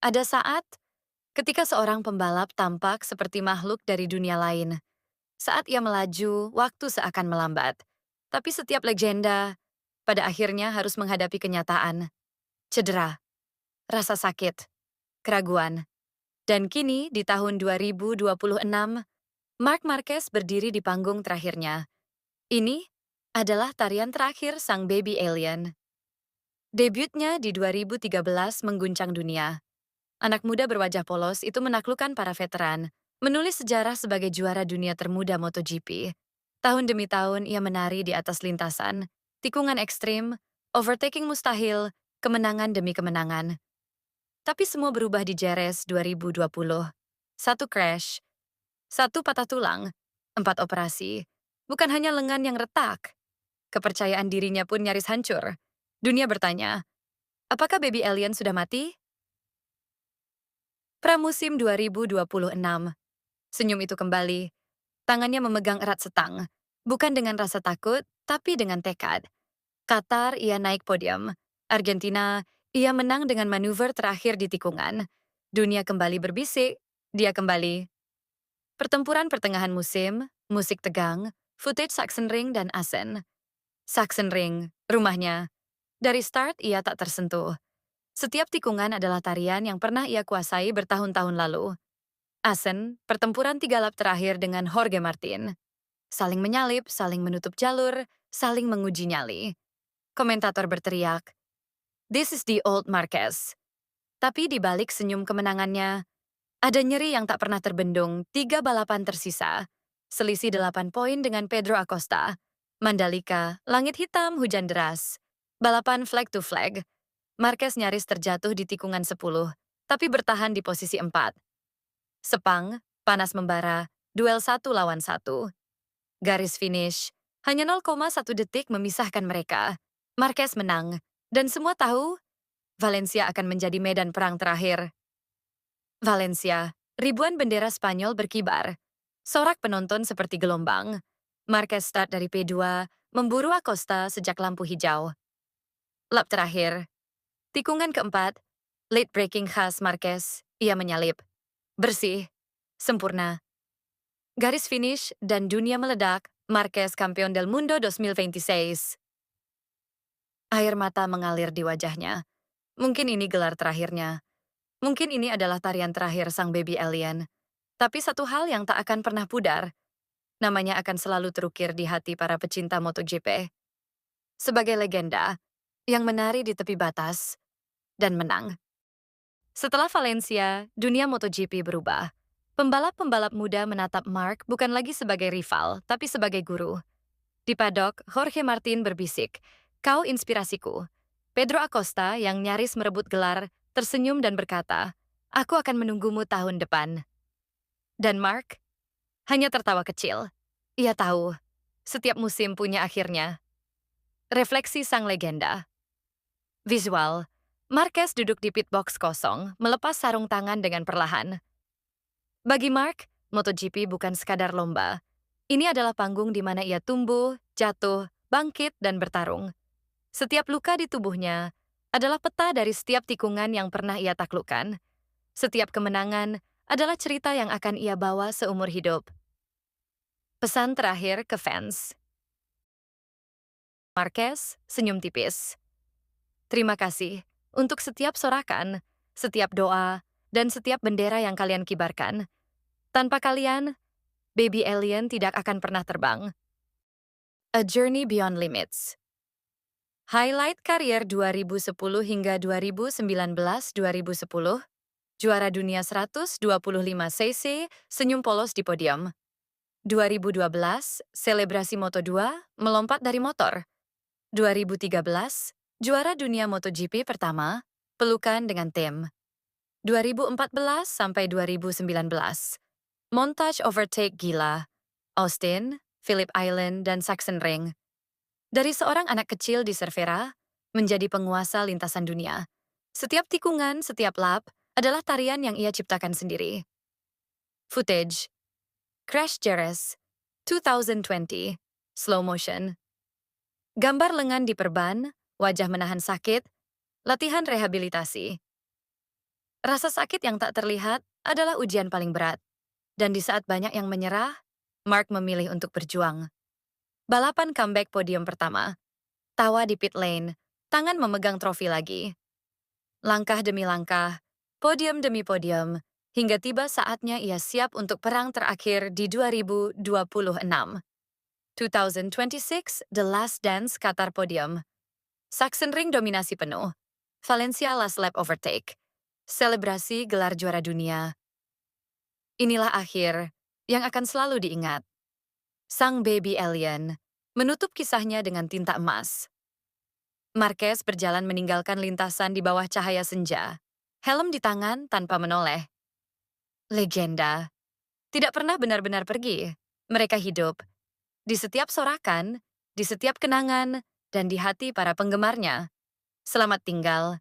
Ada saat ketika seorang pembalap tampak seperti makhluk dari dunia lain. Saat ia melaju, waktu seakan melambat. Tapi setiap legenda pada akhirnya harus menghadapi kenyataan. Cedera, rasa sakit, keraguan. Dan kini di tahun 2026, Marc Marquez berdiri di panggung terakhirnya. Ini adalah tarian terakhir sang baby alien. Debutnya di 2013 mengguncang dunia. Anak muda berwajah polos itu menaklukkan para veteran, menulis sejarah sebagai juara dunia termuda MotoGP. Tahun demi tahun ia menari di atas lintasan, tikungan ekstrim, overtaking mustahil, kemenangan demi kemenangan. Tapi semua berubah di Jerez 2020. Satu crash, satu patah tulang, 4 operasi. Bukan hanya lengan yang retak, kepercayaan dirinya pun nyaris hancur. Dunia bertanya, apakah baby alien sudah mati? Pramusim 2026. Senyum itu kembali. Tangannya memegang erat setang. Bukan dengan rasa takut, tapi dengan tekad. Qatar, ia naik podium. Argentina, ia menang dengan manuver terakhir di tikungan. Dunia kembali berbisik, dia kembali. Pertempuran pertengahan musim, musik tegang, footage Sachsenring dan Assen. Sachsenring, rumahnya. Dari start ia tak tersentuh. Setiap tikungan adalah tarian yang pernah ia kuasai bertahun-tahun lalu. Assen, pertempuran 3 lap terakhir dengan Jorge Martin. Saling menyalip, saling menutup jalur, saling menguji nyali. Komentator berteriak, "This is the old Marquez." Tapi di balik senyum kemenangannya, ada nyeri yang tak pernah terbendung. 3 balapan tersisa. Selisih 8 poin dengan Pedro Acosta. Mandalika, langit hitam, hujan deras. Balapan flag to flag. Marquez nyaris terjatuh di tikungan 10, tapi bertahan di posisi 4. Sepang, panas membara, duel 1 lawan 1. Garis finish, hanya 0,1 detik memisahkan mereka. Marquez menang, dan semua tahu Valencia akan menjadi medan perang terakhir. Valencia, ribuan bendera Spanyol berkibar. Sorak penonton seperti gelombang. Marquez start dari P2, memburu Acosta sejak lampu hijau. Lap terakhir, tikungan keempat, late breaking khas Marquez, ia menyalip. Bersih, sempurna. Garis finish dan dunia meledak, Marquez Campeón del Mundo 2026. Air mata mengalir di wajahnya. Mungkin ini gelar terakhirnya. Mungkin ini adalah tarian terakhir sang baby alien. Tapi satu hal yang tak akan pernah pudar, namanya akan selalu terukir di hati para pecinta MotoGP. Sebagai legenda, yang menari di tepi batas, dan menang. Setelah Valencia, dunia MotoGP berubah. Pembalap-pembalap muda menatap Marc bukan lagi sebagai rival, tapi sebagai guru. Di paddock, Jorge Martin berbisik, "Kau inspirasiku." Pedro Acosta yang nyaris merebut gelar, tersenyum dan berkata, "Aku akan menunggumu tahun depan." Dan Marc hanya tertawa kecil. Ia tahu, setiap musim punya akhirnya. Refleksi sang legenda. Visual, Marquez duduk di pit box kosong, melepas sarung tangan dengan perlahan. Bagi Marc, MotoGP bukan sekadar lomba. Ini adalah panggung di mana ia tumbuh, jatuh, bangkit, dan bertarung. Setiap luka di tubuhnya adalah peta dari setiap tikungan yang pernah ia taklukkan. Setiap kemenangan adalah cerita yang akan ia bawa seumur hidup. Pesan terakhir ke fans. Marquez senyum tipis. Terima kasih untuk setiap sorakan, setiap doa, dan setiap bendera yang kalian kibarkan. Tanpa kalian, baby alien tidak akan pernah terbang. A Journey Beyond Limits. Highlight karier 2010 hingga 2019-2010. Juara dunia 125 cc, senyum polos di podium. 2012, selebrasi Moto2, melompat dari motor. 2013, juara dunia MotoGP pertama, pelukan dengan tim. 2014 sampai 2019, montage overtake gila. Austin, Phillip Island, dan Sachsenring. Dari seorang anak kecil di Cervera, menjadi penguasa lintasan dunia. Setiap tikungan, setiap lap, adalah tarian yang ia ciptakan sendiri. Footage. Crash Jerez, 2020, slow motion. Gambar lengan diperban, wajah menahan sakit, latihan rehabilitasi. Rasa sakit yang tak terlihat adalah ujian paling berat. Dan di saat banyak yang menyerah, Mark memilih untuk berjuang. Balapan comeback podium pertama. Tawa di pit lane, tangan memegang trofi lagi. Langkah demi langkah, podium demi podium, hingga tiba saatnya ia siap untuk perang terakhir di 2026. 2026, The Last Dance Qatar Podium. Sachsenring dominasi penuh. Valencia last lap overtake. Selebrasi gelar juara dunia. Inilah akhir yang akan selalu diingat. Sang baby alien menutup kisahnya dengan tinta emas. Marquez berjalan meninggalkan lintasan di bawah cahaya senja. Helm di tangan tanpa menoleh. Legenda. Tidak pernah benar-benar pergi. Mereka hidup. Di setiap sorakan, di setiap kenangan, dan di hati para penggemarnya. Selamat tinggal,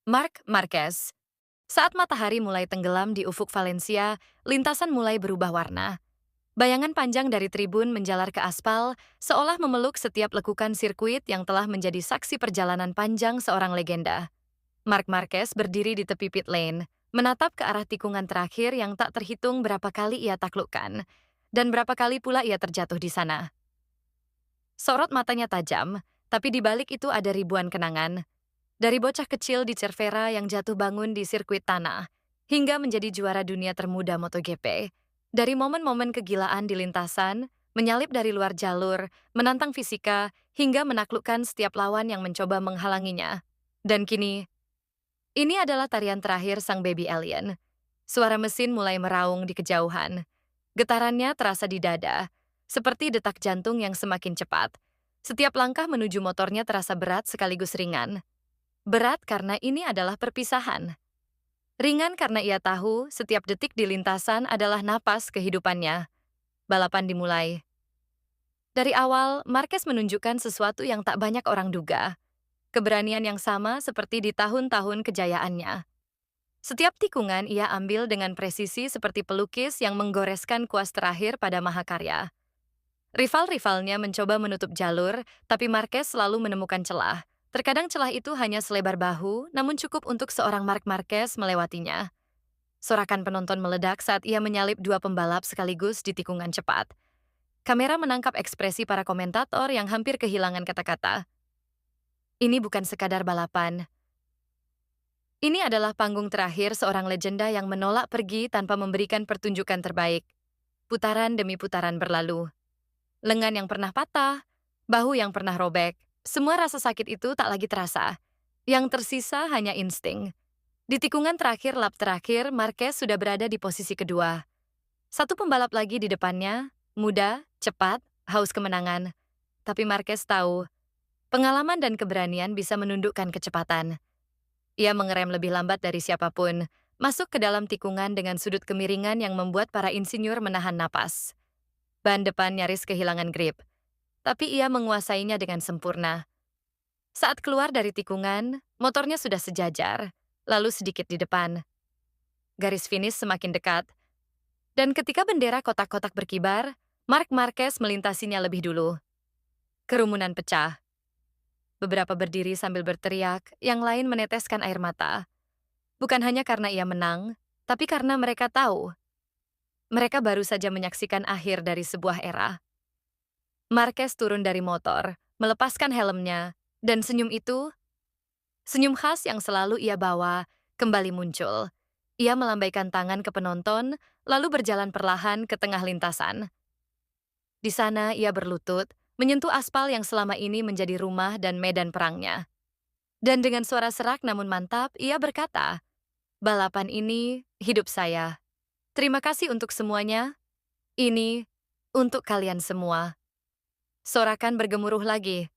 Marc Marquez. Saat matahari mulai tenggelam di ufuk Valencia, lintasan mulai berubah warna. Bayangan panjang dari tribun menjalar ke aspal, seolah memeluk setiap lekukan sirkuit yang telah menjadi saksi perjalanan panjang seorang legenda. Marc Marquez berdiri di tepi pit lane, menatap ke arah tikungan terakhir yang tak terhitung berapa kali ia taklukkan, dan berapa kali pula ia terjatuh di sana. Sorot matanya tajam, tapi di balik itu ada ribuan kenangan. Dari bocah kecil di Cervera yang jatuh bangun di sirkuit tanah, hingga menjadi juara dunia termuda MotoGP. Dari momen-momen kegilaan di lintasan, menyalip dari luar jalur, menantang fisika, hingga menaklukkan setiap lawan yang mencoba menghalanginya. Dan kini, ini adalah tarian terakhir sang baby alien. Suara mesin mulai meraung di kejauhan. Getarannya terasa di dada, seperti detak jantung yang semakin cepat. Setiap langkah menuju motornya terasa berat sekaligus ringan. Berat karena ini adalah perpisahan. Ringan karena ia tahu setiap detik di lintasan adalah napas kehidupannya. Balapan dimulai. Dari awal, Marquez menunjukkan sesuatu yang tak banyak orang duga. Keberanian yang sama seperti di tahun-tahun kejayaannya. Setiap tikungan ia ambil dengan presisi seperti pelukis yang menggoreskan kuas terakhir pada mahakarya. Rival-rivalnya mencoba menutup jalur, tapi Marquez selalu menemukan celah. Terkadang celah itu hanya selebar bahu, namun cukup untuk seorang Marc Marquez melewatinya. Sorakan penonton meledak saat ia menyalip dua pembalap sekaligus di tikungan cepat. Kamera menangkap ekspresi para komentator yang hampir kehilangan kata-kata. Ini bukan sekadar balapan. Ini adalah panggung terakhir seorang legenda yang menolak pergi tanpa memberikan pertunjukan terbaik. Putaran demi putaran berlalu. Lengan yang pernah patah, bahu yang pernah robek, semua rasa sakit itu tak lagi terasa. Yang tersisa hanya insting. Di tikungan terakhir lap terakhir, Marquez sudah berada di posisi kedua. Satu pembalap lagi di depannya, muda, cepat, haus kemenangan. Tapi Marquez tahu, pengalaman dan keberanian bisa menundukkan kecepatan. Ia mengerem lebih lambat dari siapapun, masuk ke dalam tikungan dengan sudut kemiringan yang membuat para insinyur menahan napas. Ban depan nyaris kehilangan grip. Tapi ia menguasainya dengan sempurna. Saat keluar dari tikungan, motornya sudah sejajar, lalu sedikit di depan. Garis finish semakin dekat, dan ketika bendera kotak-kotak berkibar, Marc Marquez melintasinya lebih dulu. Kerumunan pecah. Beberapa berdiri sambil berteriak, yang lain meneteskan air mata. Bukan hanya karena ia menang, tapi karena mereka tahu. Mereka baru saja menyaksikan akhir dari sebuah era. Marquez turun dari motor, melepaskan helmnya, dan senyum itu, senyum khas yang selalu ia bawa, kembali muncul. Ia melambaikan tangan ke penonton, lalu berjalan perlahan ke tengah lintasan. Di sana ia berlutut, menyentuh aspal yang selama ini menjadi rumah dan medan perangnya. Dan dengan suara serak namun mantap, ia berkata, "Balapan ini, hidup saya. Terima kasih untuk semuanya. Ini, untuk kalian semua." Sorakan bergemuruh lagi.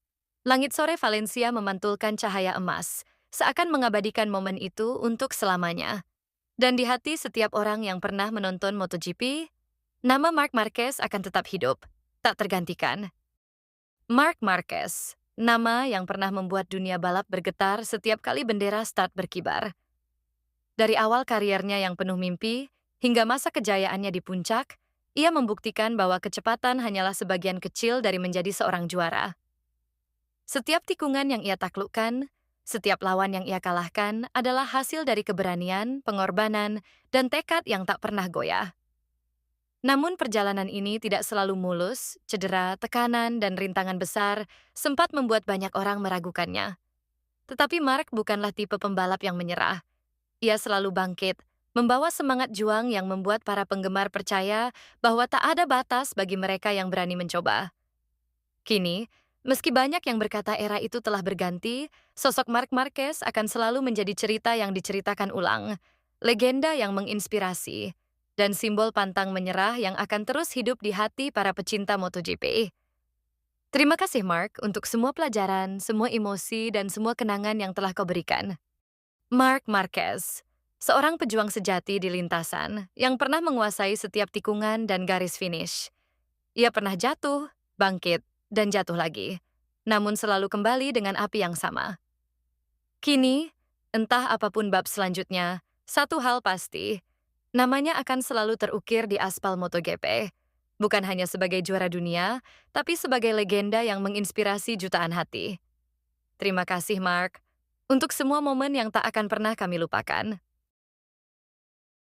Langit sore Valencia memantulkan cahaya emas, seakan mengabadikan momen itu untuk selamanya. Dan di hati setiap orang yang pernah menonton MotoGP, nama Marc Marquez akan tetap hidup, tak tergantikan. Marc Marquez, nama yang pernah membuat dunia balap bergetar setiap kali bendera start berkibar. Dari awal kariernya yang penuh mimpi, hingga masa kejayaannya di puncak, ia membuktikan bahwa kecepatan hanyalah sebagian kecil dari menjadi seorang juara. Setiap tikungan yang ia taklukkan, Setiap lawan yang ia kalahkan adalah hasil dari keberanian, pengorbanan, dan tekad yang tak pernah goyah. Namun perjalanan ini tidak selalu mulus, cedera, tekanan, dan rintangan besar sempat membuat banyak orang meragukannya. Tetapi Mark bukanlah tipe pembalap yang menyerah. Ia selalu bangkit, membawa semangat juang yang membuat para penggemar percaya bahwa tak ada batas bagi mereka yang berani mencoba. Kini, meski banyak yang berkata era itu telah berganti, sosok Marc Marquez akan selalu menjadi cerita yang diceritakan ulang, legenda yang menginspirasi, dan simbol pantang menyerah yang akan terus hidup di hati para pecinta MotoGP. Terima kasih Mark untuk semua pelajaran, semua emosi, dan semua kenangan yang telah kau berikan. Marc Marquez, seorang pejuang sejati di lintasan yang pernah menguasai setiap tikungan dan garis finish. Ia pernah jatuh, bangkit, dan jatuh lagi, namun selalu kembali dengan api yang sama. Kini, entah apapun bab selanjutnya, satu hal pasti, namanya akan selalu terukir di aspal MotoGP. Bukan hanya sebagai juara dunia, tapi sebagai legenda yang menginspirasi jutaan hati. Terima kasih, Mark, untuk semua momen yang tak akan pernah kami lupakan.